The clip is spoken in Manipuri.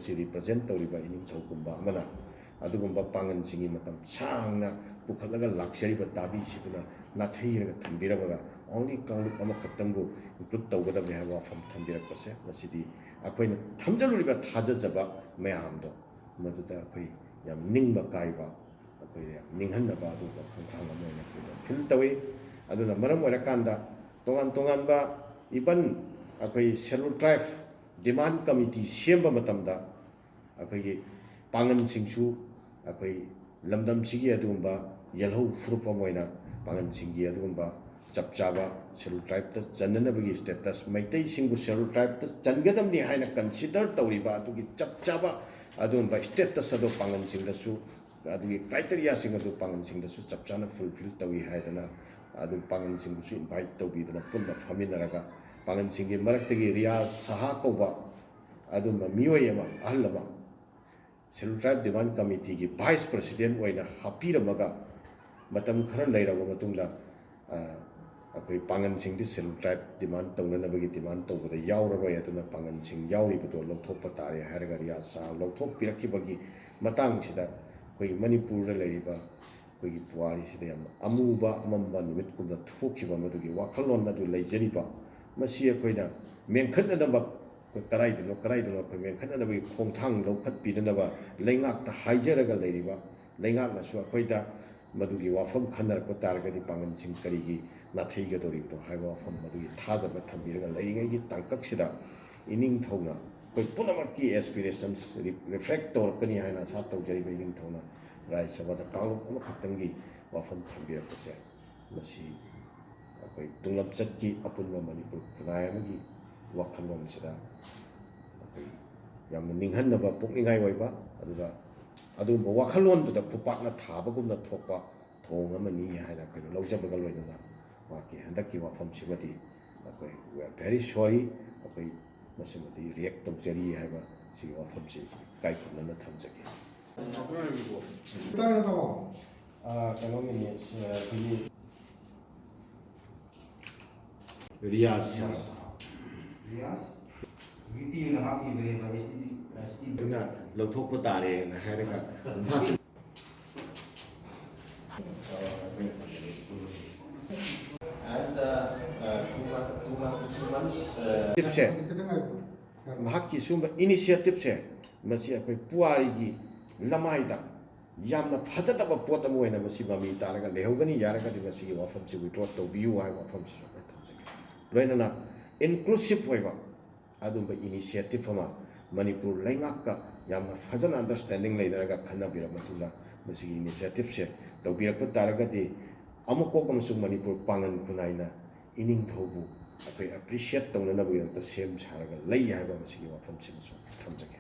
ꯃꯅꯤꯄꯨꯔꯁꯤ ꯔꯤꯄ꯭ꯔꯖꯦꯟ ꯇꯧꯔꯤꯕ ꯏꯅꯤꯡꯊꯧꯒꯨꯝꯕ ꯑꯃꯅ ꯑꯗꯨꯒꯨꯝꯕ ꯄꯥꯡꯒꯜꯁꯤꯡꯒꯤ ꯃꯇꯝ ꯁꯥꯡꯅ ꯄꯨꯈꯠꯂꯒ ꯂꯥꯛꯆꯔꯤꯕ ꯇꯥꯕꯤꯁꯤꯕꯨꯅ ꯅꯥꯊꯩꯔꯒ ꯊꯝꯕꯤꯔꯝꯃꯒ ꯑꯣꯟꯂꯤ ꯀꯥꯡꯂꯨꯞ ꯑꯃꯈꯛꯇꯪꯕꯨ ꯏꯟꯀ꯭ꯂꯨꯗ ꯇꯧꯒꯗꯕꯅꯤ ꯍꯥꯏꯕ ꯋꯥꯐꯝ ꯊꯝꯕꯤꯔꯛꯄꯁꯦ ꯃꯁꯤꯗꯤ ꯑꯩꯈꯣꯏꯅ ꯊꯝꯖꯜꯂꯨꯔꯤꯕ ꯊꯥꯖꯖꯕ ꯃꯌꯥꯝꯗꯣ ꯃꯗꯨꯗ ꯑꯩꯈꯣꯏ ꯌꯥꯝ ꯅꯤꯡꯕ ꯀꯥꯏꯕ ꯑꯩꯈꯣꯏꯗ ꯌꯥꯝ ꯅꯤꯡꯍꯟꯅꯕ ꯑꯗꯨꯒꯨꯝꯕ ꯈꯣꯡꯊꯥꯡ ꯑꯃ ꯑꯣꯏꯅ ꯑꯩꯈꯣꯏꯗ ꯐꯤꯜ ꯇꯧꯏ ꯑꯗꯨꯅ ꯃꯔꯝ ꯑꯣꯏꯔꯀꯥꯟꯗ ꯇꯣꯉꯥꯟ ꯇꯣꯉꯥꯟꯕ ꯏꯚꯟ ꯑꯩꯈꯣꯏ ꯁꯦꯗ꯭ꯌꯨꯜ ꯇ꯭ꯔꯥꯏꯕ ꯗꯤꯃꯥꯟ ꯀꯃꯤꯇꯤ ꯁꯦꯝꯕ ꯃꯇꯝꯗ ꯑꯩꯈꯣꯏꯒꯤ ꯄꯥꯡꯒꯜꯁꯤꯡꯁꯨ ꯑꯩꯈꯣꯏ ꯂꯝꯗꯝꯁꯤꯒꯤ ꯑꯗꯨꯒꯨꯝꯕ ꯌꯦꯜꯍꯧ ꯐꯨꯔꯨꯞ ꯑꯃ ꯑꯣꯏꯅ ꯄꯥꯡꯒꯜꯁꯤꯡꯒꯤ ꯑꯗꯨꯒꯨꯝꯕ ꯆꯞ ꯆꯥꯕ ꯁꯦꯗ꯭ꯌꯨꯜ ꯇ꯭ꯔꯥꯏꯕꯇ ꯆꯟꯅꯅꯕꯒꯤ ꯁ꯭ꯇꯦꯇꯁ ꯃꯩꯇꯩꯁꯤꯡꯕꯨ ꯁꯦꯗ꯭ꯌꯨꯜ ꯇ꯭ꯔꯥꯏꯕꯇ ꯆꯟꯒꯗꯕꯅꯤ ꯍꯥꯏꯅ ꯀꯟꯁꯤꯗꯔ ꯇꯧꯔꯤꯕ ꯑꯗꯨꯒꯤ ꯆꯞ ꯆꯥꯕ ꯑꯗꯨꯒꯨꯝꯕ ꯁ꯭ꯇꯦꯇꯁ ꯑꯗꯨ ꯄꯥꯡꯒꯜꯁꯤꯡꯗꯁꯨ ꯑꯗꯨꯒꯤ ꯀ꯭ꯔꯥꯏꯇꯦꯔꯤꯌꯥꯁꯤꯡ ꯑꯗꯨ ꯄꯥꯡꯒꯜꯁꯤꯡꯗꯁꯨ ꯆꯞ ꯆꯥꯅ ꯐꯨꯜꯐꯤꯜ ꯇꯧꯏ ꯍꯥꯏꯗꯅ ꯑꯗꯨꯝ ꯄꯥꯡꯒꯜꯁꯤꯡꯕꯨꯁꯨ ꯏꯟꯚꯥꯏꯠ ꯇꯧꯕꯤꯗꯅ ꯄꯨꯟꯅ ꯐꯝꯃꯤꯟꯅꯔꯒ ꯄꯥꯡꯒꯜꯁꯤꯡꯒꯤ ꯃꯔꯛꯇꯒꯤ ꯔꯤꯌꯥꯖ ꯁꯍꯥ ꯀꯧꯕ ꯑꯗꯨꯝꯕ ꯃꯤꯑꯣꯏ ꯑꯃ ꯑꯍꯜ ꯑꯃ ꯁꯦꯗ꯭ꯌꯨꯜ ꯇ꯭ꯔꯥꯏꯕ ꯗꯤꯃꯥꯟ ꯀꯃꯤꯇꯤꯒꯤ ꯚꯥꯏꯁ ꯄ꯭ꯔꯁꯤꯗꯦꯟ ꯑꯣꯏꯅ ꯍꯥꯞꯄꯤꯔꯝꯃꯒ ꯃꯇꯝ ꯈꯔ ꯂꯩꯔꯕ ꯃꯇꯨꯡꯗ ꯑꯩꯈꯣꯏ ꯄꯥꯡꯒꯜꯁꯤꯡꯗꯤ ꯁꯦꯗ꯭ꯌꯨꯜ ꯇ꯭ꯔꯥꯏꯕ ꯗꯤꯃꯥꯟ ꯇꯧꯅꯅꯕꯒꯤ ꯗꯤꯃꯥꯟ ꯇꯧꯕꯗ ꯌꯥꯎꯔꯔꯣꯏ ꯑꯗꯨꯅ ꯄꯥꯡꯒꯜꯁꯤꯡ ꯌꯥꯎꯔꯤꯕꯗꯣ ꯂꯧꯊꯣꯛꯄ ꯇꯥꯔꯦ ꯍꯥꯏꯔꯒ ꯔꯤꯌꯥꯖ ꯁꯍꯥ ꯂꯧꯊꯣꯛꯄꯤꯔꯛꯈꯤꯕꯒꯤ ꯃꯇꯥꯡꯁꯤꯗ ꯑꯩꯈꯣꯏ ꯃꯅꯤꯄꯨꯔꯗ ꯂꯩꯔꯤꯕ ꯑꯩꯈꯣꯏꯒꯤ ꯄꯨꯋꯥꯔꯤꯁꯤꯗ ꯌꯥꯝꯅ ꯑꯃꯨꯕ ꯑꯃꯝꯕ ꯅꯨꯃꯤꯠꯀꯨꯝꯅ ꯊꯣꯛꯈꯤꯕ ꯃꯗꯨꯒꯤ ꯋꯥꯈꯜꯂꯣꯟ ꯑꯗꯨ ꯂꯩꯖꯔꯤꯕ ꯃꯁꯤ ꯑꯩꯈꯣꯏꯅ ꯃꯦꯟꯈꯠꯅꯅꯕ ꯀꯗꯥꯏꯗꯅꯣ ꯑꯩꯈꯣꯏ ꯃꯦꯟꯈꯠꯅꯅꯕꯒꯤ ꯈꯣꯡꯊꯥꯡ ꯂꯧꯈꯠꯄꯤꯅꯅꯕ ꯂꯩꯉꯥꯛꯇ ꯍꯥꯏꯖꯔꯒ ꯂꯩꯔꯤꯕ ꯂꯩꯉꯥꯛꯅꯁꯨ ꯑꯩꯈꯣꯏꯗ ꯃꯗꯨꯒꯤ ꯋꯥꯐꯝ ꯈꯟꯅꯔꯛꯄ ꯇꯥꯔꯒꯗꯤ ꯄꯥꯡꯒꯜꯁꯤꯡ ꯀꯔꯤꯒꯤ ꯅꯥꯊꯩꯒꯗꯧꯔꯤꯕꯅꯣ ꯍꯥꯏꯕ ꯋꯥꯐꯝ ꯃꯗꯨꯒꯤ ꯊꯥꯖꯕ ꯊꯝꯕꯤꯔꯒ ꯂꯩꯔꯤꯉꯩꯒꯤ ꯇꯥꯡꯀꯛꯁꯤꯗ ꯏꯅꯤꯡꯊꯧꯅ ꯑꯩꯈꯣꯏ ꯄꯨꯝꯅꯃꯛꯀꯤ ꯑꯦꯁꯄꯤꯔꯦꯁꯟꯁ ꯔꯤꯐ꯭ꯂꯦꯛ ꯇꯧꯔꯛꯀꯅꯤ ꯍꯥꯏꯅ ꯑꯁꯥ ꯇꯧꯖꯔꯤꯕ ꯏꯅꯤꯡꯊꯧꯅ ꯔꯥꯖ꯭ꯌ ꯁꯚꯥꯗ ꯀꯥꯡꯂꯨꯞ ꯑꯃꯈꯛꯇꯪꯒꯤ ꯋꯥꯐꯝ ꯊꯝꯕꯤꯔꯛꯄꯁꯦ ꯃꯁꯤ ꯑꯩꯈꯣꯏ ꯇꯨꯡꯂꯝꯆꯠꯀꯤ ꯑꯄꯨꯟꯕ ꯃꯅꯤꯄꯨꯔ ꯈꯨꯟꯅꯥꯏ ꯑꯃꯒꯤ ꯋꯥꯈꯜꯂꯣꯟꯁꯤꯗ ꯑꯩꯈꯣই ꯌꯥꯝꯅ ꯅꯤꯡꯍꯟꯅꯕ ꯄꯨꯛꯅꯤꯡꯉꯥꯏ ꯑꯣꯏꯕ ꯑꯗꯨꯒ ꯑꯗꯨꯒꯨꯝꯕ ꯋꯥꯈꯜꯂꯣꯟꯗꯨꯗ ꯈꯨꯄꯥꯛꯅ ꯊꯥꯕꯒꯨꯝꯅ ꯊꯣꯛꯄ ꯊꯧꯑꯣꯡ ꯑꯃꯅꯤ ꯍꯥꯏꯅ ꯑꯩꯈꯣꯏꯅ ꯂꯧꯖꯕꯒ ꯂꯣꯏꯅꯅ ꯃꯍꯥꯛꯀꯤ ꯍꯟꯗꯛꯀꯤ ꯋꯥꯐꯝꯁꯤꯃꯗꯤ ꯑꯩꯈꯣꯏ ꯋꯤ ꯑꯥꯔ ꯚꯦꯔꯤ ꯁꯣꯔꯤ ꯑꯩꯈꯣꯏ ꯃꯁꯤꯃꯗꯤ ꯔꯤꯌꯦꯛ ꯇꯧꯖꯔꯤ ꯍꯥꯏꯕ ꯁꯤꯒꯤ ꯋꯥꯐꯝꯁꯤ ꯏꯀꯥꯏꯈꯨꯝꯅꯅ ꯊꯝꯖꯒꯦ ꯀꯩꯅꯣꯒꯤꯅꯤ ꯑꯩꯈꯣꯏꯒꯤ ꯔꯤꯌꯥꯖ ꯑꯗꯨꯅ ꯂꯧꯊꯣꯛꯄ ꯇꯥꯔꯦꯅ ꯍꯥꯏꯔꯒ ꯃꯥꯁꯤ ꯃꯍꯥꯛꯀꯤ ꯁꯤꯒꯨꯝꯕ ꯏꯅꯤꯁꯤꯌꯦꯇꯤꯞꯁꯦ ꯃꯁꯤ ꯑꯩꯈꯣꯏ ꯄꯨꯋꯥꯔꯤꯒꯤ ꯂꯃꯥꯏꯗ ꯌꯥꯝꯅ ꯐꯖꯗꯕ ꯄꯣꯠ ꯑꯃ ꯑꯣꯏꯅ ꯃꯁꯤ ꯃꯃꯤ ꯇꯥꯔꯒ ꯂꯩꯍꯧꯒꯅꯤ ꯌꯥꯔꯒꯗꯤ ꯃꯁꯤꯒꯤ ꯋꯥꯐꯝꯁꯤ ꯋꯤꯗ꯭ꯔꯣ ꯇꯧꯕꯤꯌꯨ ꯍꯥꯏꯕ ꯋꯥꯐꯝꯁꯤꯁꯨ ꯑꯩꯈꯣꯏ ꯊꯝꯖꯒꯦ ꯂꯣꯏꯅꯅ ꯏꯟꯀ꯭ꯂꯨꯁꯤꯞ ꯑꯣꯏꯕ ꯑꯗꯨꯝꯕ ꯏꯅꯤꯁꯤꯌꯦꯇꯤꯞ ꯑꯃ ꯃꯅꯤꯄꯨꯔ ꯂꯩꯉꯥꯛꯀ ꯌꯥꯝꯅ ꯐꯖꯅ ꯑꯟꯗꯔꯁꯇꯦꯟꯗꯤꯡ ꯂꯩꯅꯔꯒ ꯈꯟꯅꯕꯤꯔꯕ ꯃꯇꯨꯡꯗ ꯃꯁꯤꯒꯤ ꯏꯅꯤꯁꯤꯌꯦꯇꯤꯞꯁꯦ ꯇꯧꯕꯤꯔꯛꯄ ꯇꯥꯔꯒꯗꯤ ꯑꯃꯨꯛꯀꯣꯛ ꯑꯃꯁꯨꯡ ꯃꯅꯤꯄꯨꯔ ꯄꯥꯡꯒꯜ ꯈꯨꯟꯅꯥꯏꯅ ꯏꯅꯤꯡꯊꯧꯕꯨ ꯑꯩꯈꯣꯏ ꯑꯦꯄ꯭ꯔꯤꯁꯤꯌꯦꯠ ꯇꯧꯅꯅꯕꯒꯤꯗꯃꯛꯇ ꯁꯦꯝ ꯁꯥꯔꯒ ꯂꯩ ꯍꯥꯏꯕ ꯃꯁꯤꯒꯤ ꯋꯥꯐꯝꯁꯤꯃꯁꯨ ꯊꯝꯖꯒꯦ꯫